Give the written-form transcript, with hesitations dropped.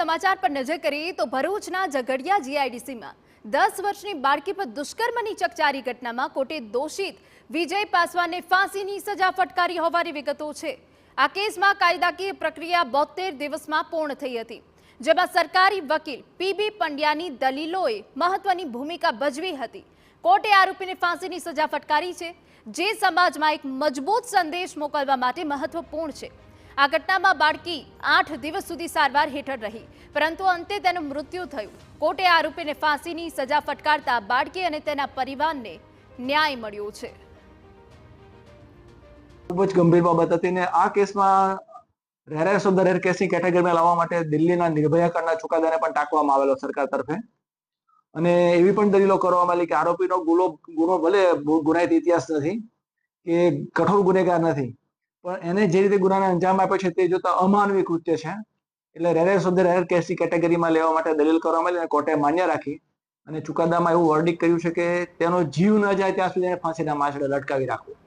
સમાચાર પર નજર કરીએ તો ભરૂચના ઝઘડિયા જીઆઈડીસીમાં 10 વર્ષની બાળકી પર દુષ્કર્મની ચકચારી ઘટનામાં કોર્ટે દોષિત વિજય પાસવાનને ફાંસીની સજા ફટકારી હોવાની વિગતો છે। આ કેસમાં કાયદાકીય પ્રક્રિયા 72 દિવસમાં પૂર્ણ થઈ હતી, જેમાં સરકારી વકીલ પીબી પંડ્યાની દલીલોએ મહત્વની ભૂમિકા ભજવી હતી। કોર્ટે આરોપીને ફાંસીની સજા ફટકારી છે, જે સમાજમાં એક મજબૂત સંદેશ મોકલવા માટે મહત્વપૂર્ણ છે। આ ઘટનામાં બાળકી 8 દિવસ સુધી સારવાર હેઠળ રહી, પરંતુ અંતે તેનું મૃત્યુ થયું। કોર્ટે આરોપીને ફાંસીની સજા ફટકારતા બાળકી અને તેના પરિવારને ન્યાય મળ્યો છે। ખૂબ જ ગંભીર બાબત હતી ને આ કેસમાં રેર ઓફ ધ રેર કેસની કેટેગરીમાં લાવવા માટે દિલ્હીના નિર્ભયા કાંડના ચુકાદાને પણ ટાંકવામાં આવેલો સરકાર તરફે, અને એવી પણ દલીલો કરવામાં આવી કે આરોપીનો ગુનો ભલે ગુનાહિત ઇતિહાસ નથી કે કઠોર ગુનેગાર નથી, પણ એને જે રીતે ગુનાને અંજામ આપ્યો છે તે જોતા અમાનવી કૃત્ય છે, એટલે રેર ઓફ ધ રેર કેસની કેટેગરીમાં લેવા માટે દલીલ કરવામાં આવી અને કોર્ટે માન્ય રાખી અને ચુકાદામાં એવું વર્ડિક કર્યું છે કે તેનો જીવ ન જાય ત્યાં સુધી ફાંસીના માછડે લટકાવી રાખવું।